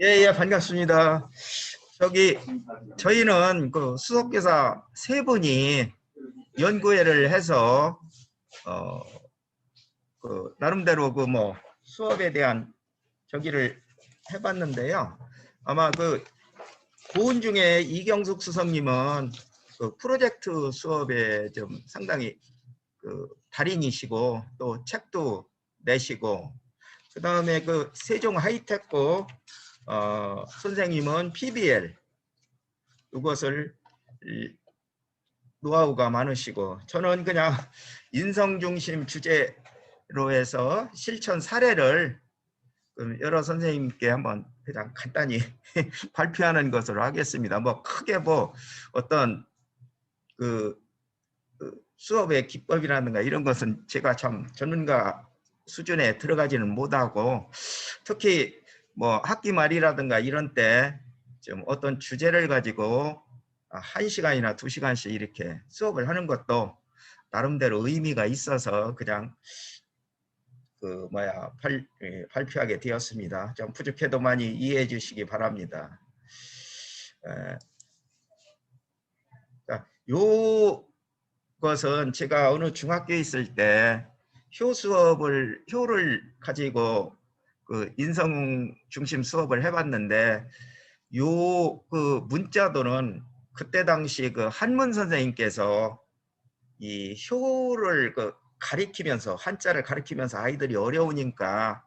예, 예, 반갑습니다. 저기, 저희는 그 수석교사 세 분이 연구회를 해서, 어, 나름대로 그 뭐 수업에 대한 저기를 해봤는데요. 아마 그 고은 중에 이경숙 수석님은 그 프로젝트 수업에 좀 상당히 그 달인이시고 또 책도 내시고, 그 다음에 그 세종 하이테크 선생님은 PBL 이것을 노하우가 많으시고, 저는 그냥 인성 중심 주제로 해서 실천 사례를 여러 선생님께 한번 그냥 간단히 발표하는 것으로 하겠습니다. 뭐 크게 뭐 어떤 그 수업의 기법이라든가 이런 것은 제가 참 전문가 수준에 들어가지는 못하고, 특히 뭐 학기 말이라든가 이런 때 좀 어떤 주제를 가지고 1시간이나 2시간씩 이렇게 수업을 하는 것도 나름대로 의미가 있어서 그냥 발표하게 되었습니다. 좀 부족해도 많이 이해해 주시기 바랍니다. 요 것은 제가 어느 중학교에 있을 때 효를 가지고 그 인성 중심 수업을 해봤는데, 요 그 문자도는 그때 당시 그 한문 선생님께서 이 효를 그 가리키면서, 한자를 가리키면서 아이들이 어려우니까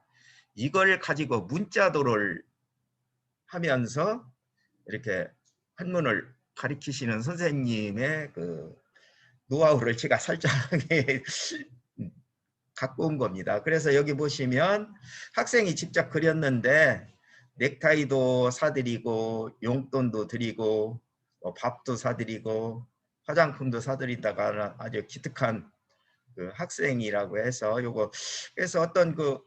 이걸 가지고 문자도를 하면서 이렇게 한문을 가리키시는 선생님의 그 노하우를 제가 살짝 갖고 온 겁니다. 그래서 여기 보시면 학생이 직접 그렸는데 넥타이도 사드리고 용돈도 드리고 밥도 사드리고 화장품도 사드리다가 아주 기특한 그 학생이라고 해서 요거, 그래서 어떤 그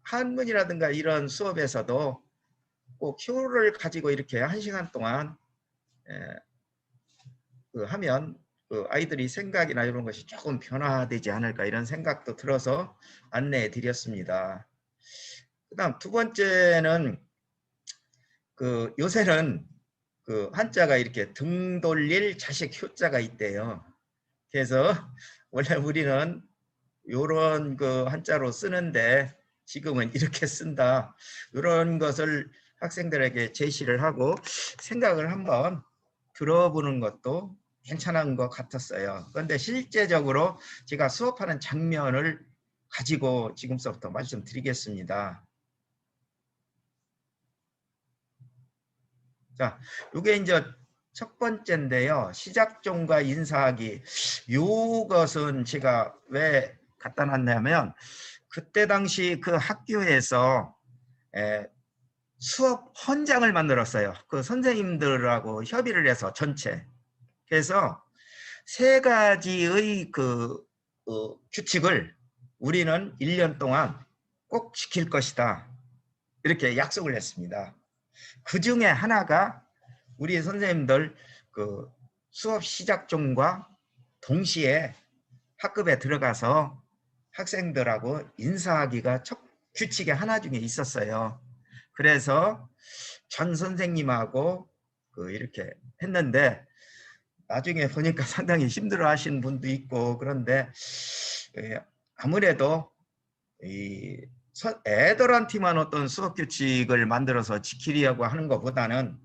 한문이라든가 이런 수업에서도 꼭 효를 가지고 이렇게 1시간 동안 하면 그 아이들이 생각이나 이런 것이 조금 변화되지 않을까, 이런 생각도 들어서 안내해 드렸습니다. 그다음 두 번째는 그 요새는 그 한자가 이렇게 등 돌릴 자식 효자가 있대요. 그래서 원래 우리는 요런 그 한자로 쓰는데 지금은 이렇게 쓴다, 이런 것을 학생들에게 제시를 하고 생각을 한번 들어보는 것도 괜찮은 것 같았어요. 그런데 실제적으로 제가 수업하는 장면을 가지고 지금부터 말씀드리겠습니다. 자, 이게 이제 첫 번째인데요. 시작종과 인사하기. 이것은 제가 왜 갖다 놨냐면, 그때 당시 그 학교에서 수업 헌장을 만들었어요. 그 선생님들하고 협의를 해서 전체. 그래서 세 가지의 그 규칙을 우리는 1년 동안 꼭 지킬 것이다, 이렇게 약속을 했습니다. 그 중에 하나가 우리 선생님들 그 수업 시작종과 동시에 학급에 들어가서 학생들하고 인사하기가 첫 규칙의 하나 중에 있었어요. 그래서 전 선생님하고 이렇게 했는데, 나중에 보니까 상당히 힘들어 하시는 분도 있고, 그런데 아무래도 이 애들한테만 어떤 수업 규칙을 만들어서 지키려고 하는 것보다는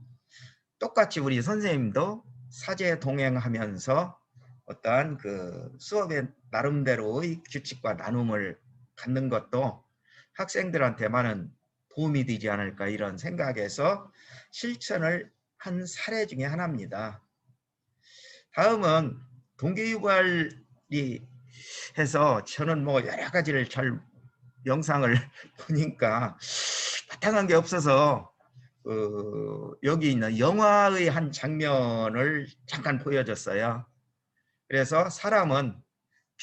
똑같이 우리 선생님도 사제 동행하면서 어떠한 그 수업의 나름대로의 규칙과 나눔을 갖는 것도 학생들한테 많은 도움이 되지 않을까, 이런 생각에서 실천을 한 사례 중에 하나입니다. 다음은 동기유발이 해서, 저는 뭐 여러 가지를 잘 영상을 보니까 바탕한 게 없어서 여기 있는 영화의 한 장면을 잠깐 보여줬어요. 그래서 사람은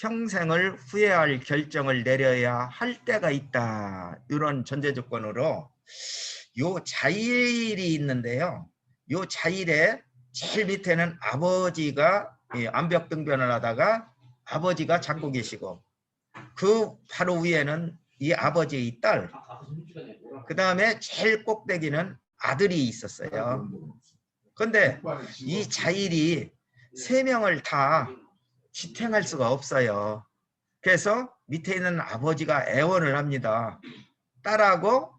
평생을 후회할 결정을 내려야 할 때가 있다, 이런 전제 조건으로 요 자일이 있는데요. 요 자일에 제일 밑에는 아버지가 암벽등변을 하다가 아버지가 잡고 계시고, 그 바로 위에는 이 아버지의 딸, 그 다음에 제일 꼭대기는 아들이 있었어요. 그런데 이 자일이 3명을 다 지탱할 수가 없어요. 그래서 밑에 있는 아버지가 애원을 합니다. 딸하고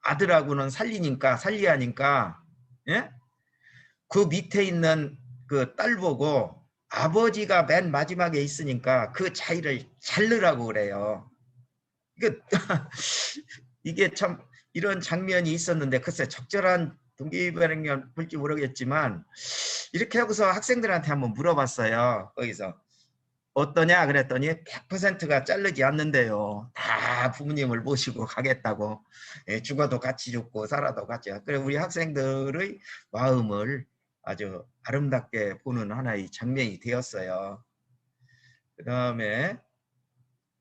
아들하고는 살려야 하니까, 예? 그 밑에 있는 그 딸 보고 아버지가 맨 마지막에 있으니까 그 자리를 자르라고 그래요. 이게 참 이런 장면이 있었는데 글쎄 적절한 동기부여는 볼지 모르겠지만 이렇게 하고서 학생들한테 한번 물어봤어요. 거기서 어떠냐 그랬더니 100%가 자르지 않는데요. 다 부모님을 모시고 가겠다고. 예, 죽어도 같이 죽고 살아도 같이. 그래 우리 학생들의 마음을 아주 아름답게 보는 하나의 장면이 되었어요. 그 다음에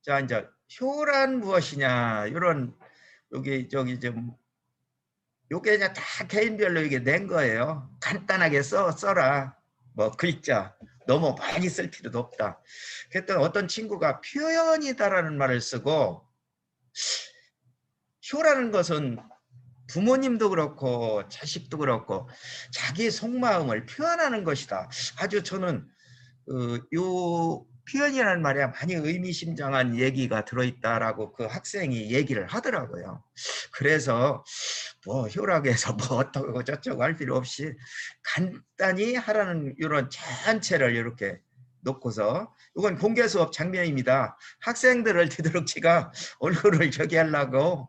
자 이제 효란 무엇이냐 이런 여기 저기 좀 요게 이제 다 개인별로 이게 낸 거예요. 간단하게 써라. 뭐 글자 너무 많이 쓸 필요도 없다. 그랬더니 어떤 친구가 표현이다라는 말을 쓰고 효라는 것은 부모님도 그렇고 자식도 그렇고 자기 속마음을 표현하는 것이다. 아주 저는 요 표현이라는 말에 많이 의미심장한 얘기가 들어있다라고 그 학생이 얘기를 하더라고요. 그래서 뭐 효락에서 뭐 어떻고 저쩌고 할 필요 없이 간단히 하라는 이런 전체를 이렇게 놓고서 이건 공개 수업 장면입니다. 학생들을 뒤드럭치가 얼굴을 저기 하려고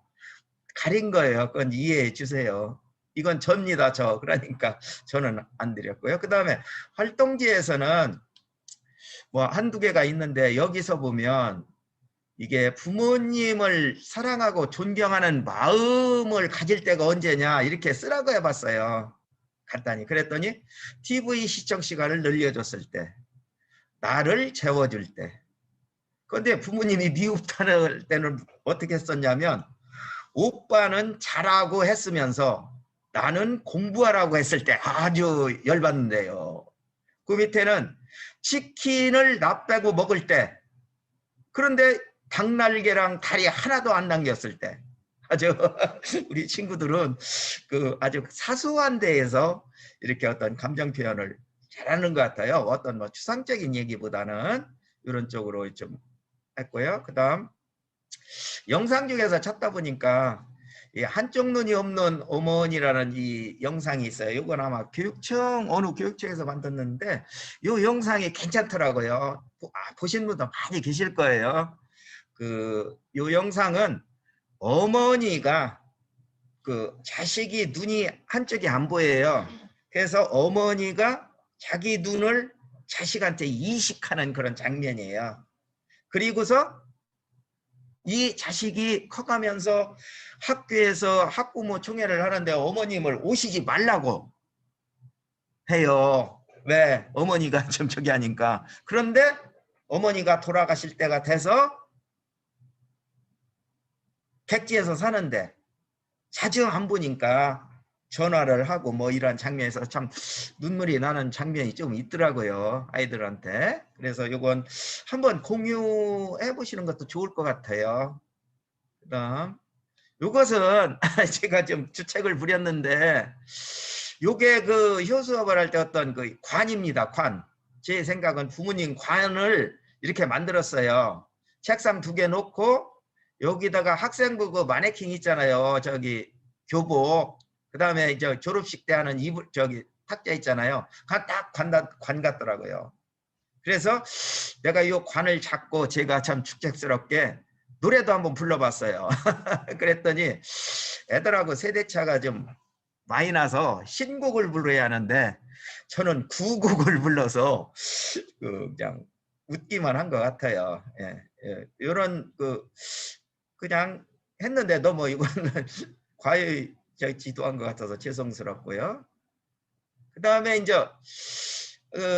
가린 거예요. 그건 이해해 주세요. 이건 접니다. 그러니까 저는 안 드렸고요. 그 다음에 활동지에서는 뭐 한두 개가 있는데 여기서 보면 이게 부모님을 사랑하고 존경하는 마음을 가질 때가 언제냐 이렇게 쓰라고 해봤어요. 간단히. 그랬더니 TV 시청 시간을 늘려줬을 때, 나를 재워줄 때. 그런데 부모님이 미흡할 때는 어떻게 썼냐면 오빠는 잘하고 했으면서 나는 공부하라고 했을 때 아주 열받는데요. 그 밑에는 치킨을 나 빼고 먹을 때, 그런데 닭날개랑 다리 하나도 안 남겼을 때, 아주 우리 친구들은 그 아주 사소한 데에서 이렇게 어떤 감정 표현을 잘하는 것 같아요. 어떤 뭐 추상적인 얘기보다는 이런 쪽으로 좀 했고요. 그 다음 영상 중에서 찾다 보니까 이 한쪽 눈이 없는 어머니라는 이 영상이 있어요. 이건 아마 교육청 어느 교육청에서 만들었는데 이 영상이 괜찮더라고요. 보신 분도 많이 계실 거예요. 이 영상은 어머니가 그 자식이 눈이 한쪽이 안 보여요. 그래서 어머니가 자기 눈을 자식한테 이식하는 그런 장면이에요. 그리고서 이 자식이 커가면서 학교에서 학부모 총회를 하는데 어머님을 오시지 말라고 해요. 왜? 어머니가 좀 저기 하니까. 그런데 어머니가 돌아가실 때가 돼서 객지에서 사는데 자주 안 보니까 전화를 하고 뭐 이런 장면에서 참 눈물이 나는 장면이 좀 있더라고요. 아이들한테. 그래서 이건 한번 공유해 보시는 것도 좋을 것 같아요. 그 다음 이것은 제가 좀 주책을 부렸는데 요게 그 효수업을 할 때 어떤 그 관입니다. 관. 제 생각은 부모님 관을 이렇게 만들었어요. 책상 2개 놓고 여기다가 학생부 그 마네킹 있잖아요. 저기 교복. 그 다음에 이제 졸업식 때 하는 이불 저기 탁자 있잖아요. 딱 관 같더라고요. 그래서 내가 이 관을 잡고 제가 참 축책스럽게 노래도 한번 불러봤어요. 그랬더니 애들하고 세대차가 좀 많이 나서 신곡을 불러야 하는데 저는 구곡을 불러서 그냥 웃기만 한 것 같아요. 예, 예. 이런 그냥 했는데 너무 이거는 과외 지도한 것 같아서 죄송스럽고요. 그 다음에 이제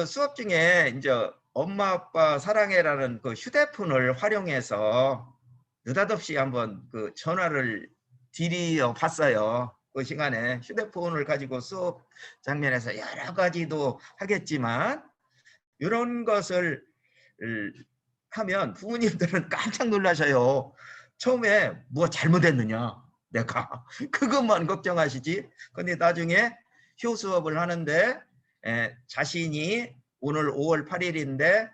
수업 중에 이제 엄마 아빠 사랑해라는 그 휴대폰을 활용해서 느닷없이 한번 그 전화를 드려 봤어요. 그 시간에 휴대폰을 가지고 수업 장면에서 여러 가지도 하겠지만 이런 것을 하면 부모님들은 깜짝 놀라셔요. 처음에 뭐 잘못했느냐? 내가 그것만 걱정하시지. 근데 나중에 효수업을 하는데 자신이 오늘 5월 8일인데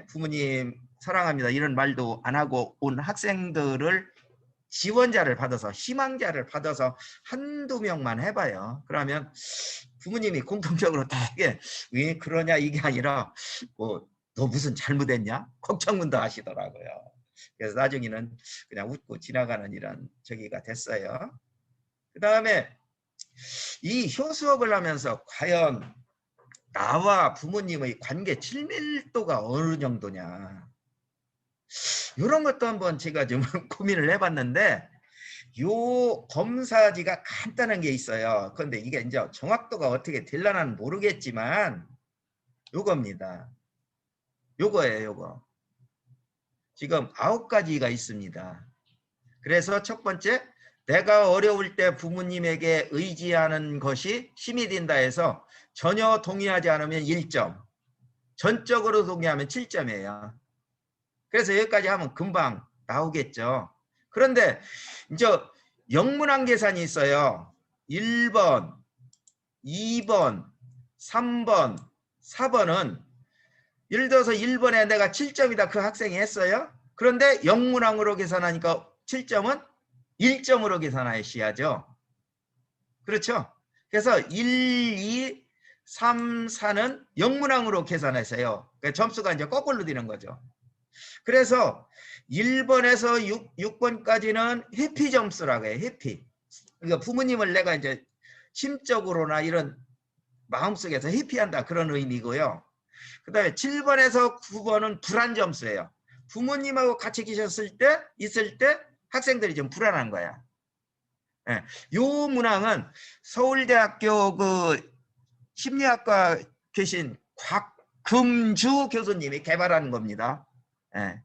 부모님 사랑합니다 이런 말도 안 하고 온 학생들을 지원자를 받아서 희망자를 받아서 한두 명만 해봐요. 그러면 부모님이 공통적으로 되게 왜 그러냐 이게 아니라 뭐 너 무슨 잘못했냐 걱정문도 하시더라고요. 그래서 나중에는 그냥 웃고 지나가는 이런 저기가 됐어요. 그 다음에 이 효수업을 하면서 과연 나와 부모님의 관계 친밀도가 어느 정도냐 이런 것도 한번 제가 좀 고민을 해봤는데 요 검사지가 간단한 게 있어요. 그런데 이게 이제 정확도가 어떻게 될려나는 모르겠지만 요겁니다. 요거예요. 요거. 지금 9가지가 있습니다. 그래서 첫 번째, 내가 어려울 때 부모님에게 의지하는 것이 힘이 된다 해서 전혀 동의하지 않으면 1점, 전적으로 동의하면 7점이에요. 그래서 여기까지 하면 금방 나오겠죠. 그런데 이제 영문항 계산이 있어요. 1번, 2번, 3번, 4번은 예를 들어서 1번에 내가 7점이다 그 학생이 했어요. 그런데 영문항으로 계산하니까 7점은 1점으로 계산하셔야죠. 그렇죠? 그래서 1, 2, 3, 4는 영문항으로 계산하세요. 그러니까 점수가 이제 거꾸로 되는 거죠. 그래서 1번에서 6번까지는 회피 점수라고 해요. 회피. 그러니까 부모님을 내가 이제 심적으로나 이런 마음속에서 회피한다 그런 의미고요. 그 다음에 7번에서 9번은 불안 점수예요. 부모님하고 같이 계셨을 때 있을 때 학생들이 좀 불안한 거야. 예. 요 문항은 서울대학교 그 심리학과 계신 곽금주 교수님이 개발한 겁니다. 예.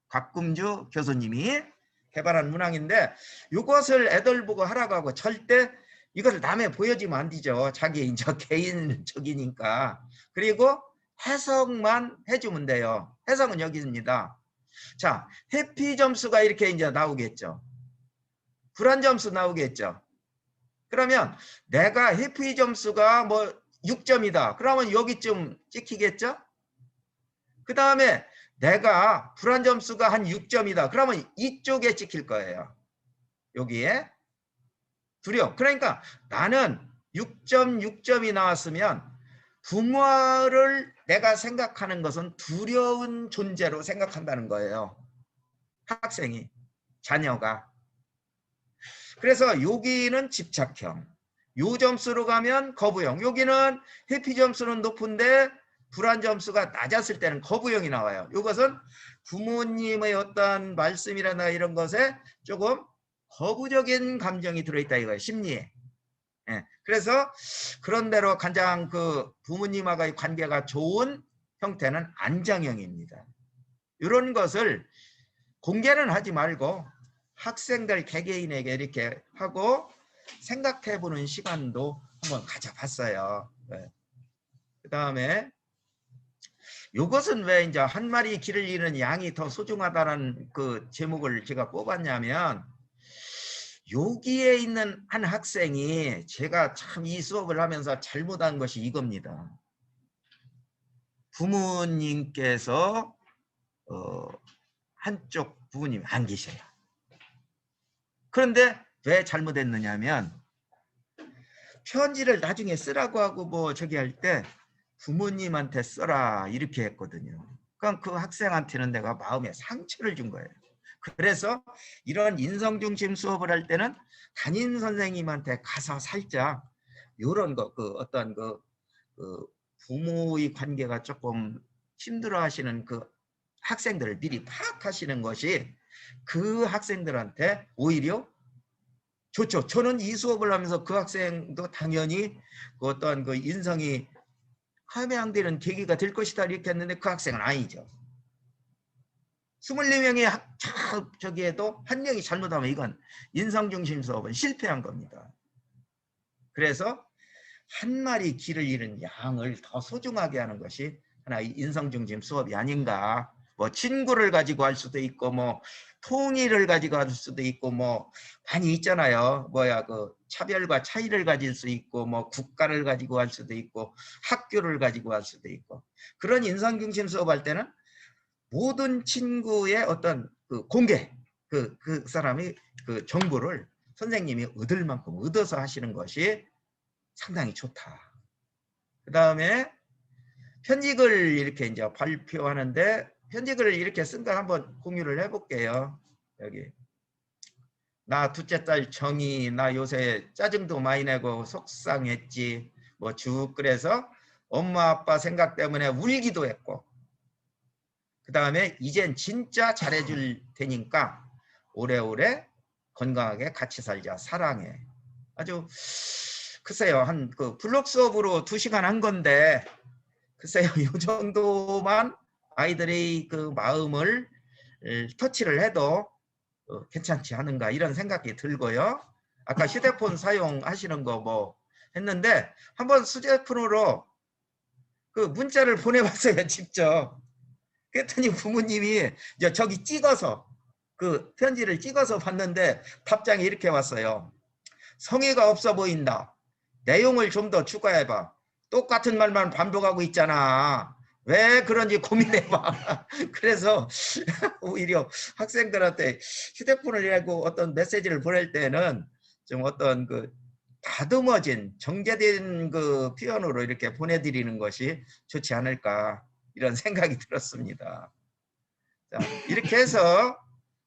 곽금주 교수님이 개발한 문항인데 이것을 애들 보고 하라고 하고 절대 이것을 남에 보여주면 안 되죠. 자기 이제 개인적이니까. 그리고 해석만 해주면 돼요. 해석은 여기 있습니다. 자, 회피 점수가 이렇게 이제 나오겠죠. 불안 점수 나오겠죠. 그러면 내가 회피 점수가 뭐 6점이다. 그러면 여기쯤 찍히겠죠? 그 다음에 내가 불안 점수가 한 6점이다. 그러면 이쪽에 찍힐 거예요. 여기에. 두려움. 그러니까 나는 6.6점이 나왔으면 부모를 내가 생각하는 것은 두려운 존재로 생각한다는 거예요. 학생이, 자녀가. 그래서 여기는 집착형. 요 점수로 가면 거부형. 여기는 회피 점수는 높은데 불안 점수가 낮았을 때는 거부형이 나와요. 이것은 부모님의 어떤 말씀이라나 이런 것에 조금 거부적인 감정이 들어있다 이거예요. 심리에. 예. 그래서 그런 대로 가장 그 부모님과의 관계가 좋은 형태는 안정형입니다. 이런 것을 공개는 하지 말고 학생들 개개인에게 이렇게 하고 생각해보는 시간도 한번 가져봤어요. 네. 그 다음에 이것은 왜 이제 한 마리 길을 잃은 양이 더 소중하다는 그 제목을 제가 뽑았냐면 여기에 있는 한 학생이 제가 참 이 수업을 하면서 잘못한 것이 이겁니다. 부모님께서 한쪽 부모님이 안 계셔요. 그런데 왜 잘못했느냐면 편지를 나중에 쓰라고 하고 뭐 저기 할 때 부모님한테 써라 이렇게 했거든요. 그럼 그 학생한테는 내가 마음에 상처를 준 거예요. 그래서 이런 인성중심 수업을 할 때는 담임 선생님한테 가서 살짝 이런 거, 그 어떤 그 부모의 관계가 조금 힘들어하시는 그 학생들을 미리 파악하시는 것이 그 학생들한테 오히려 좋죠. 저는 이 수업을 하면서 그 학생도 당연히 그 어떤 그 인성이 함양되는 계기가 될 것이다 이렇게 했는데 그 학생은 아니죠. 24명의 저기에도 한 명이 잘못하면 이건 인성중심 수업은 실패한 겁니다. 그래서 한 마리 길을 잃은 양을 더 소중하게 하는 것이 하나의 인성중심 수업이 아닌가 뭐 친구를 가지고 할 수도 있고 뭐 통일을 가지고 할 수도 있고 뭐 많이 있잖아요. 뭐야 그 차별과 차이를 가질 수 있고 뭐 국가를 가지고 할 수도 있고 학교를 가지고 할 수도 있고 그런 인성중심 수업할 때는 모든 친구의 어떤 그 공개 그 사람이 그 정보를 선생님이 얻을 만큼 얻어서 하시는 것이 상당히 좋다. 그 다음에 편집을 이렇게 이제 발표하는데 편집을 이렇게 쓴 거 한번 공유를 해볼게요. 여기 나 둘째 딸 정이 나 요새 짜증도 많이 내고 속상했지 뭐 쭉 그래서 엄마 아빠 생각 때문에 울기도 했고 그 다음에 이젠 진짜 잘해줄 테니까 오래오래 건강하게 같이 살자 사랑해. 아주 글쎄요 한 그 블록 수업으로 2시간 한 건데 글쎄요 이 정도만 아이들의 그 마음을 터치를 해도 괜찮지 않은가 이런 생각이 들고요. 아까 휴대폰 사용하시는 거 뭐 했는데 한번 휴대폰으로 그 문자를 보내봤어요 직접. 그랬더니 부모님이 이제 저기 찍어서 그 편지를 찍어서 봤는데 답장이 이렇게 왔어요. 성의가 없어 보인다. 내용을 좀 더 추가해봐. 똑같은 말만 반복하고 있잖아. 왜 그런지 고민해봐. 그래서 오히려 학생들한테 휴대폰을 내고 어떤 메시지를 보낼 때는 좀 어떤 그 다듬어진 정제된 그 표현으로 이렇게 보내드리는 것이 좋지 않을까 이런 생각이 들었습니다. 자, 이렇게 해서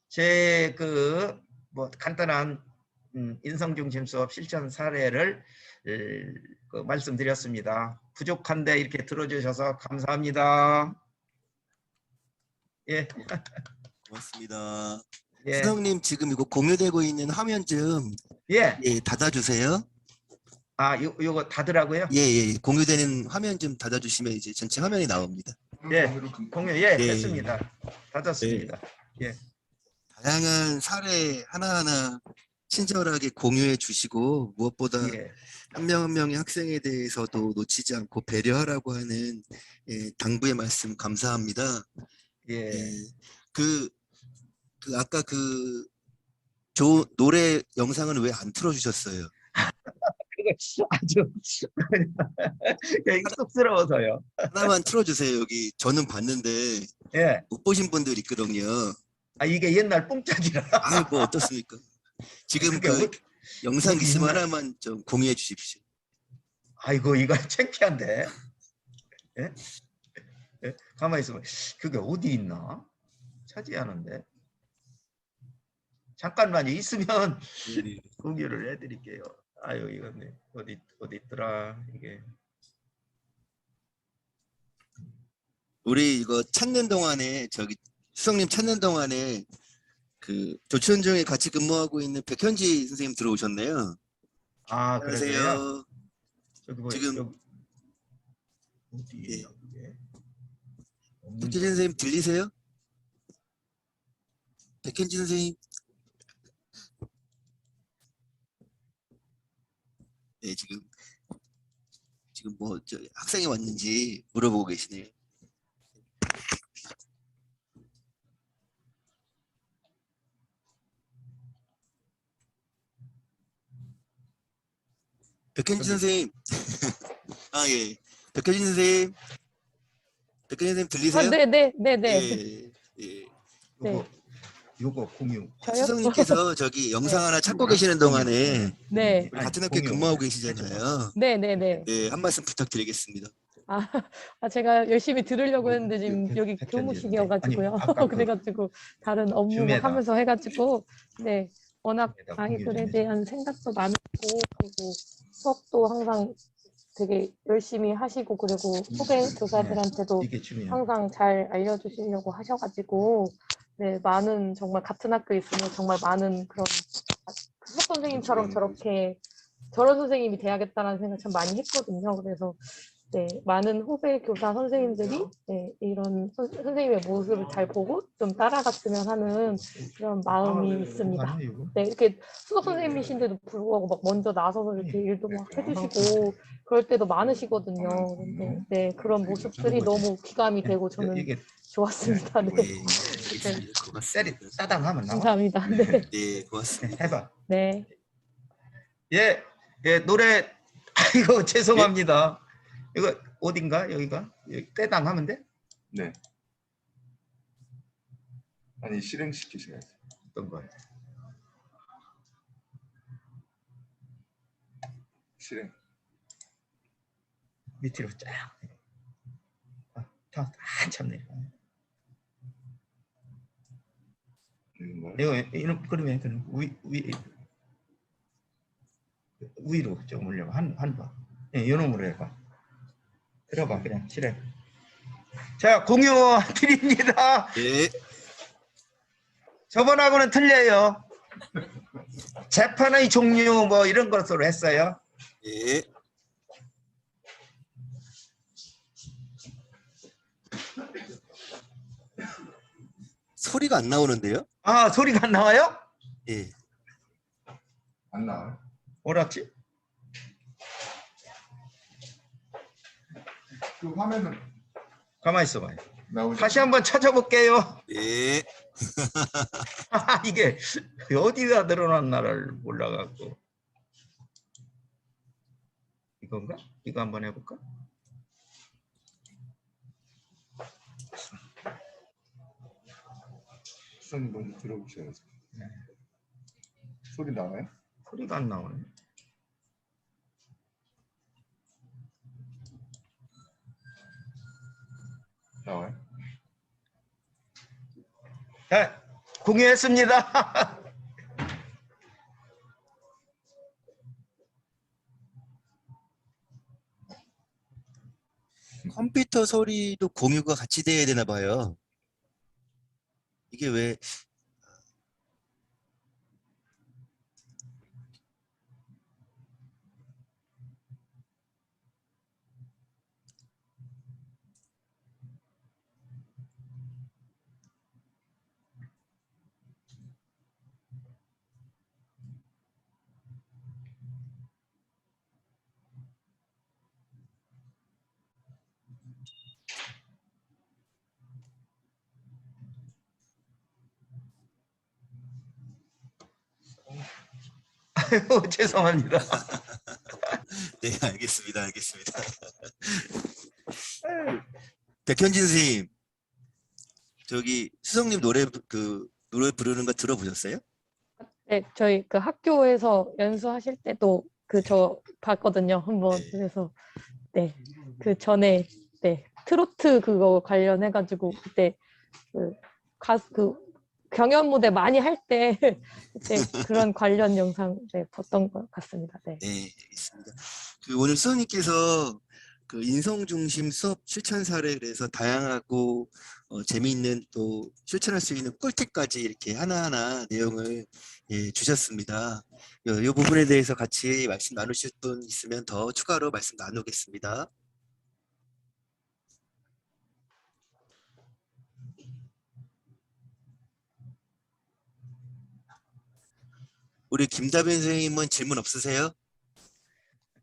제 그 뭐 간단한 인성중심 수업 실천 사례를 그 말씀드렸습니다. 부족한데 이렇게 들어주셔서 감사합니다. 예. 고맙습니다. 예. 수석님 지금 이거 공유되고 있는 화면 좀 예. 닫아주세요. 아, 요거 닫으라고요? 예. 공유되는 화면 좀 닫아주시면 이제 전체 화면이 나옵니다. 예. 공유 예, 예. 했습니다. 닫았습니다. 예. 다양한 사례 하나하나 친절하게 공유해 주시고 무엇보다 예. 한 명 한 명의 학생에 대해서도 놓치지 않고 배려하라고 하는 당부의 말씀 감사합니다. 예. 그 아까 그 노래 영상은 왜 안 틀어주셨어요? 그거 아주 쑥스러워서요. 하나만 틀어주세요. 여기 저는 봤는데 예. 못 보신 분들 있거든요. 아, 이게 옛날 뽕짝이라. 아이 뭐 어떻습니까? 지금 그게 그 영상 어디 있으면 있나? 하나만 좀 공유해 주십시오. 아이고, 이거 창피한데. 예? 예? 가만히 있으면 그게 어디 있나? 차지하는데. 잠깐만요. 있으면 공유를 해드릴게요. 아유, 이건 어디 있더라 이게. 우리 이거 찾는 동안에 저기 수석님 찾는 동안에 그 조천중에 같이 근무하고 있는 백현지 선생님 들어오셨네요. 아, 그러세요? 안녕하세요. 저기 뭐 지금 여기 어디 있나 그게? 백현지 선생님 들리세요? 백현지 선생님. 네, 지금 뭐 저 학생이 왔는지 물어보고 계시네요. 백현지 선생님. 아 예. 백현지 선생님. 백현지 선생님 들리세요? 네. 예. 요거 공유. 저요? 수석님께서 저기 영상 하나 찾고 계시는 동안에 네. 우리 같은 학교에 근무하고 계시잖아요. 네. 네, 한 말씀 부탁드리겠습니다. 제가 열심히 들으려고 했는데 지금 여기 교무실이어가지고요. 그래가지고 다른 업무 하면서 해가지고 네 워낙 아이들에 대한 생각도 많고 그리고 수업도 항상 되게 열심히 하시고 그리고 후배 교사들한테도 항상 잘 알려주시려고 하셔가지고 네 많은 정말 같은 학교에 있으면 정말 많은 그런 수석 선생님처럼 저런 선생님이 돼야겠다는 생각 참 많이 했거든요. 그래서 네, 많은 후배 교사 선생님들이 네, 이런 선생님의 모습을 잘 보고 좀 따라갔으면 하는 그런 마음이 있습니다. 네, 이렇게 수석 선생님이신데도 불구하고 막 먼저 나서서 이렇게 일도 막 해주시고 그럴 때도 많으시거든요. 근데 네, 그런 모습들이 너무 귀감이 되고 저는 좋았습니다. 네. 네, 알겠습니다. 고맙습니다. 따당하면 나와. 감사합니다. 네. 네, 고맙습니다. 해봐. 네. 예, 예, 노래. 이거 죄송합니다. 이거 어딘가 여기가 여기 따당하면 돼? 네. 아니 실행시키셔야지. 어떤 거예요? 실행. 밑으로 쫙. 한참 내려. 이건가요? 이거 이런 그러면 위로 좀 올려 한 번. 예, 이놈으로 해봐. 들어봐 그냥 실행. 자 공유 드립니다. 네, 저번하고는 틀려요. 재판의 종류 뭐 이런 것으로 했어요. 네. 소리가 안 나오는데요? 아 소리가 안 나와요? 예. 안 나와요? 뭐라지? 그 화면은 가만히 있어봐요. 나오죠? 다시 한번 찾아볼게요. 네. 이게 어디다 늘어났나를 몰라갖고. 이건가? 이거 한번 해볼까? 수선이 먼저 들어보셔야죠. 소리 나와요? 소리가 안 나오네. 나와요? 자, 공유했습니다. 컴퓨터 소리도 공유가 같이 돼야 되나 봐요. 이게 왜 아유, 죄송합니다. 네, 알겠습니다. 알겠습니다. 백현진 선생님, 저기 수성님 노래 노래 부르는 거 들어보셨어요? 네, 저희 그 학교에서 연수하실 때도 저 봤거든요. 한번. 네. 그래서 네. 그 전에 네. 트로트 그거 관련해 가지고 그때 그 경연 무대 많이 할 때 그때 그런 관련 영상 네, 봤던 것 같습니다. 네. 네, 알겠습니다. 오늘 수성님께서 그 인성 중심 수업 실천 사례 그래서 다양하고 재미있는 또 실천할 수 있는 꿀팁까지 이렇게 하나하나 내용을 주셨습니다. 이 부분에 대해서 같이 말씀 나누실 분 있으면 더 추가로 말씀 나누겠습니다. 우리 김다빈 선생님은 질문 없으세요?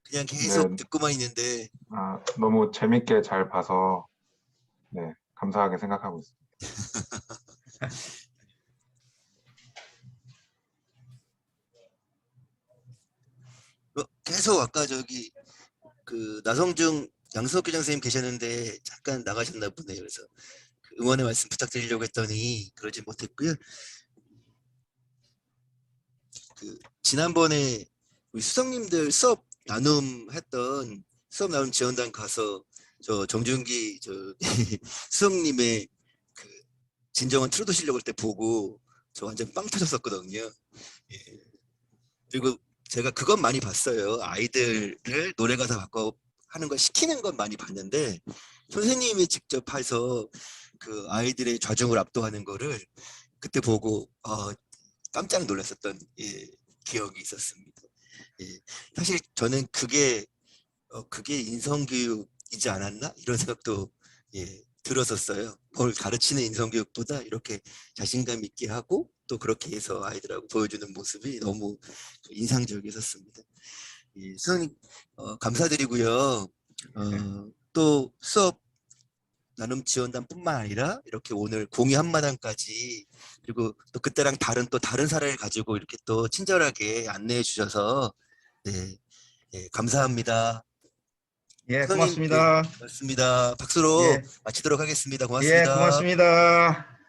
그냥 계속 네. 듣고만 있는데. 너무 재밌게 잘 봐서 네, 감사하게 생각하고 있습니다. 계속 아까 저기 그 나성중 양수업 교장 선생님 계셨는데 잠깐 나가셨나 보네요. 그래서 응원의 말씀 부탁드리려고 했더니 그러지 못했고요. 지난번에 우리 수성님들 수업 나눔 지원단 가서 저 정준기 수성님의 그 진정한 트로트 실력을 때 보고 저 완전 빵 터졌었거든요. 예. 그리고 제가 그건 많이 봤어요. 아이들을 노래 가사 바꿔 하는 걸 시키는 건 많이 봤는데 선생님이 직접 해서 그 아이들의 좌중을 압도하는 거를 그때 보고 깜짝 놀랐었던 기억이 있었습니다. 사실 저는 그게 인성교육이지 않았나 이런 생각도 들었었어요. 뭘 가르치는 인성교육보다 이렇게 자신감 있게 하고 또 그렇게 해서 아이들하고 보여주는 모습이 너무 인상적이었습니다. 수성님 감사드리고요. 또 수업 나눔 지원단뿐만 아니라 이렇게 오늘 공유 한마당까지 그리고 또 그때랑 또 다른 사례를 가지고 이렇게 또 친절하게 안내해 주셔서 네, 예, 감사합니다. 예, 선생님, 예, 고맙습니다. 고맙습니다. 박수로 예, 마치도록 하겠습니다. 예, 고맙습니다. 고맙습니다.